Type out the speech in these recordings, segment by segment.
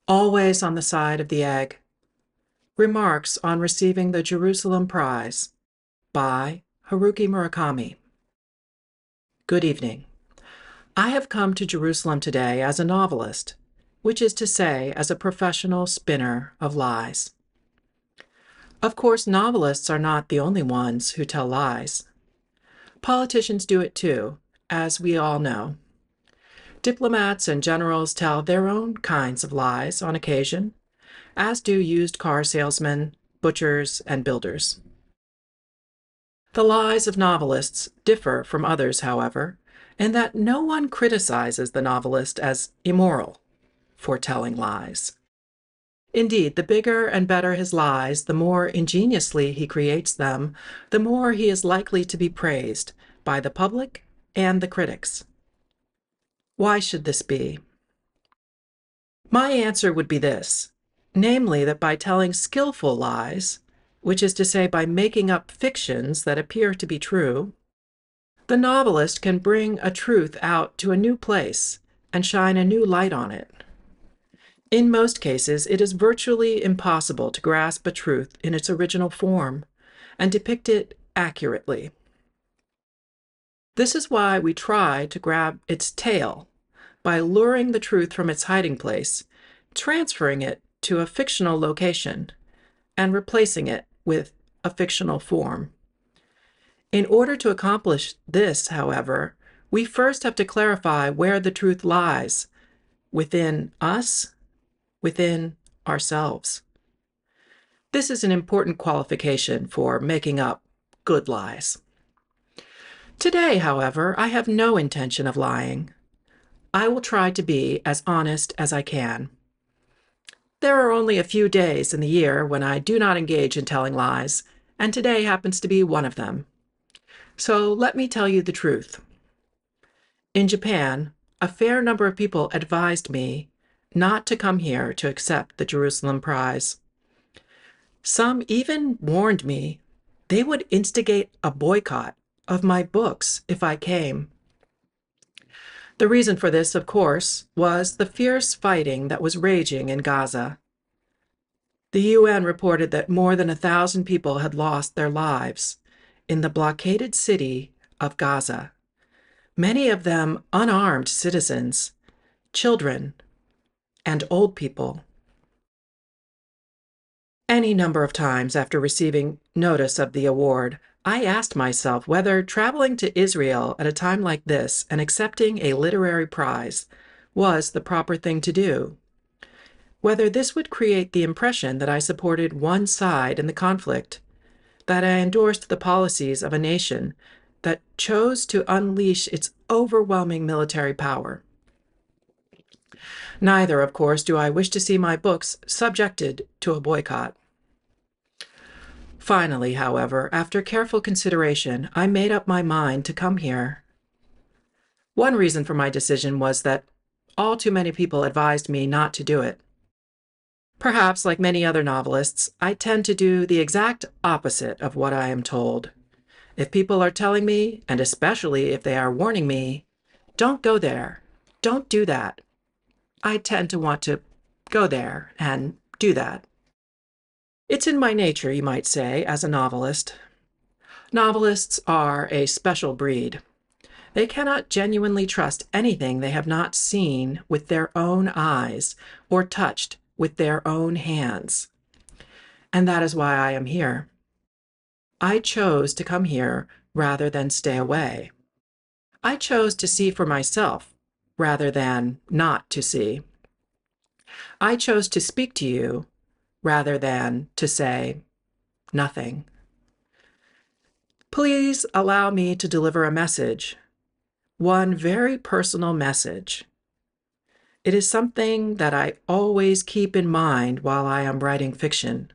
Always on the side of the egg. Remarks on Receiving the Jerusalem Prize by Haruki Murakami. Good evening. I have come to Jerusalem today as a novelist, which is to say, as a professional spinner of lies. Of course, novelists are not the only ones who tell lies. Politicians do it too, as we all know. Diplomats and generals tell their own kinds of lies on occasion, as do used car salesmen, butchers, and builders. The lies of novelists differ from others, however, in that no one criticizes the novelist as immoral for telling lies. Indeed, the bigger and better his lies, the more ingeniously he creates them, the more he is likely to be praised by the public and the critics. Why should this be? My answer would be this, namely that by telling skillful lies, which is to say by making up fictions that appear to be true, the novelist can bring a truth out to a new place and shine a new light on it. In most cases, it is virtually impossible to grasp a truth in its original form and depict it accurately. This is why we try to grab its tail by luring the truth from its hiding place, transferring it to a fictional location, and replacing it with a fictional form. In order to accomplish this, however, we first have to clarify where the truth lies within us, within ourselves. This is an important qualification for making up good lies. Today, however, I have no intention of lying. I will try to be as honest as I can. There are only a few days in the year when I do not engage in telling lies, and today happens to be one of them. So let me tell you the truth. In Japan, a fair number of people advised me not to come here to accept the Jerusalem Prize. Some even warned me they would instigate a boycott of my books if I came. The reason for this, of course, was the fierce fighting that was raging in Gaza. The UN reported that more than 1,000 people had lost their lives in the blockaded city of Gaza, many of them unarmed citizens, children, and old people. Any number of times after receiving notice of the award, I asked myself whether traveling to Israel at a time like this and accepting a literary prize was the proper thing to do, whether this would create the impression that I supported one side in the conflict, that I endorsed the policies of a nation that chose to unleash its overwhelming military power. Neither, of course, do I wish to see my books subjected to a boycott. Finally, however, after careful consideration, I made up my mind to come here. One reason for my decision was that all too many people advised me not to do it. Perhaps, like many other novelists, I tend to do the exact opposite of what I am told. If people are telling me, and especially if they are warning me, don't go there, don't do that, I tend to want to go there and do that. It's in my nature, you might say, as a novelist. Novelists are a special breed. They cannot genuinely trust anything they have not seen with their own eyes or touched with their own hands. And that is why I am here. I chose to come here rather than stay away. I chose to see for myself rather than not to see. I chose to speak to you rather than to say nothing. Please allow me to deliver a message, one very personal message. It is something that I always keep in mind while I am writing fiction.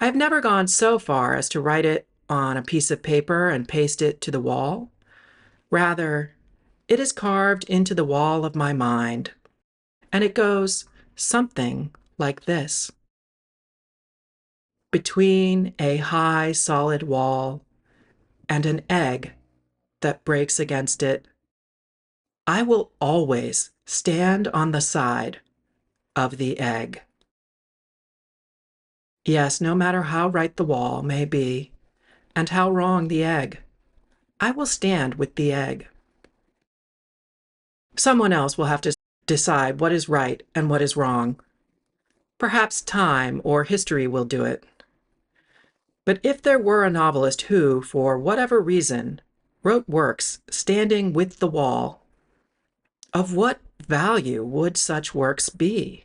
I have never gone so far as to write it on a piece of paper and paste it to the wall. Rather, it is carved into the wall of my mind, and it goes something like this. Between a high, solid wall and an egg that breaks against it, I will always stand on the side of the egg. Yes, no matter how right the wall may be, and how wrong the egg, I will stand with the egg. Someone else will have to decide what is right and what is wrong. Perhaps time or history will do it. But if there were a novelist who, for whatever reason, wrote works standing with the wall, of what value would such works be?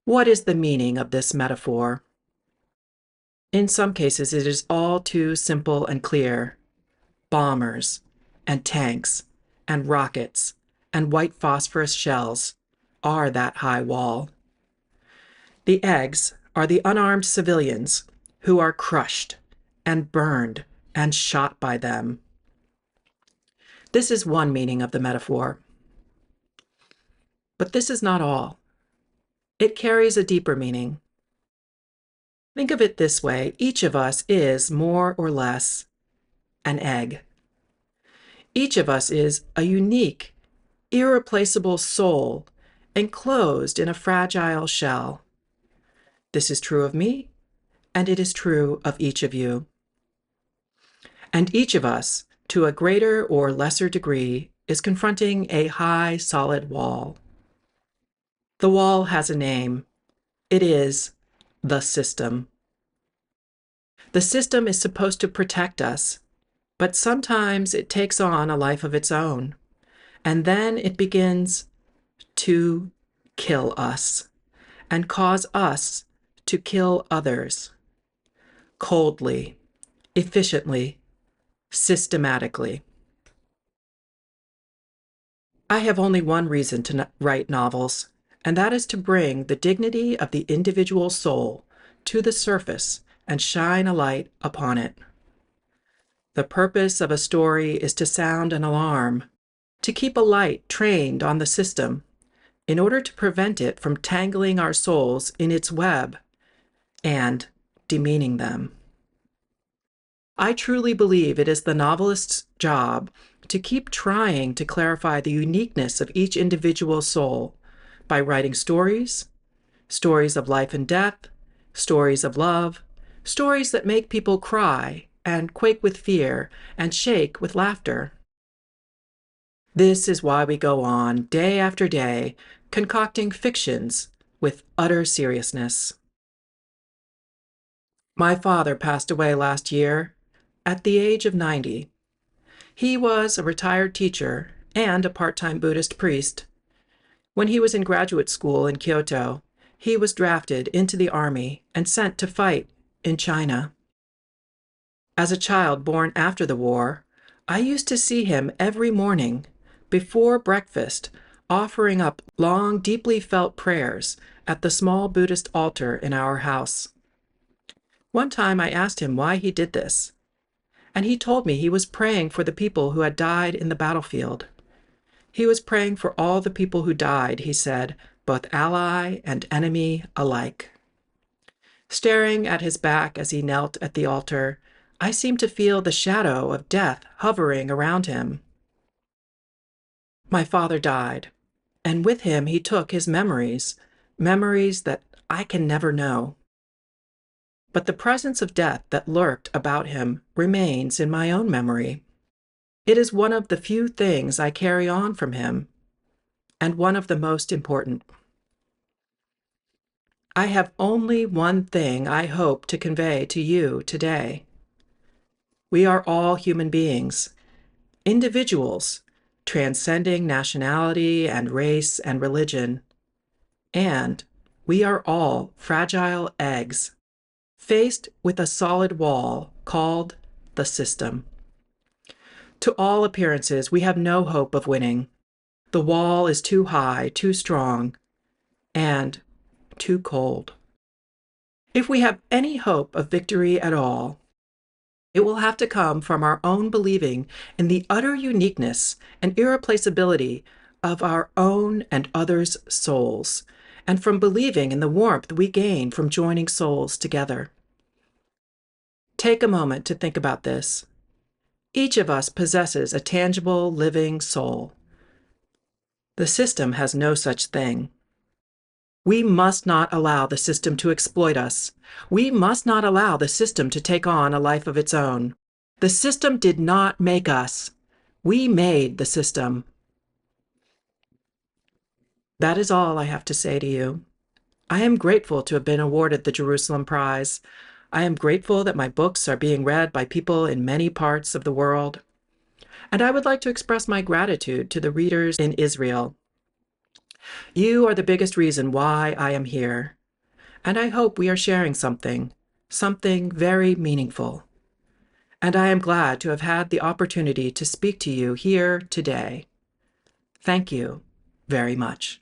What is the meaning of this metaphor? In some cases, it is all too simple and clear. Bombers, and tanks, and rockets, and white phosphorus shells are that high wall. The eggs are the unarmed civilians who are crushed and burned and shot by them. This is one meaning of the metaphor. But this is not all. It carries a deeper meaning. Think of it this way: each of us is, more or less, an egg. Each of us is a unique, irreplaceable soul enclosed in a fragile shell. This is true of me, and it is true of each of you. And each of us, to a greater or lesser degree, is confronting a high, solid wall. The wall has a name. It is the system. The system is supposed to protect us, but sometimes it takes on a life of its own, and then it begins to kill us and cause us to kill others. Coldly, efficiently, systematically. I have only one reason to write novels, and that is to bring the dignity of the individual soul to the surface and shine a light upon it. The purpose of a story is to sound an alarm, to keep a light trained on the system, in order to prevent it from tangling our souls in its web and demeaning them. I truly believe it is the novelist's job to keep trying to clarify the uniqueness of each individual soul by writing stories, stories of life and death, stories of love, stories that make people cry and quake with fear and shake with laughter. This is why we go on day after day concocting fictions with utter seriousness. My father passed away last year at the age of 90. He was a retired teacher and a part-time Buddhist priest. When he was in graduate school in Kyoto, he was drafted into the army and sent to fight in China. As a child born after the war, I used to see him every morning, before breakfast, offering up long, deeply felt prayers at the small Buddhist altar in our house. One time I asked him why he did this, and he told me he was praying for the people who had died in the battlefield. He was praying for all the people who died, he said, both ally and enemy alike. Staring at his back as he knelt at the altar, I seemed to feel the shadow of death hovering around him. My father died, and with him he took his memories, memories that I can never know. But the presence of death that lurked about him remains in my own memory. It is one of the few things I carry on from him, and one of the most important. I have only one thing I hope to convey to you today. We are all human beings, individuals, transcending nationality and race and religion, and we are all fragile eggs, faced with a solid wall called the system. To all appearances, we have no hope of winning. The wall is too high, too strong, and too cold. If we have any hope of victory at all, it will have to come from our own believing in the utter uniqueness and irreplaceability of our own and others' souls, and from believing in the warmth we gain from joining souls together. Take a moment to think about this. Each of us possesses a tangible, living soul. The system has no such thing. We must not allow the system to exploit us. We must not allow the system to take on a life of its own. The system did not make us. We made the system. That is all I have to say to you. I am grateful to have been awarded the Jerusalem Prize. I am grateful that my books are being read by people in many parts of the world. And I would like to express my gratitude to the readers in Israel. You are the biggest reason why I am here. And I hope we are sharing something very meaningful. And I am glad to have had the opportunity to speak to you here today. Thank you very much.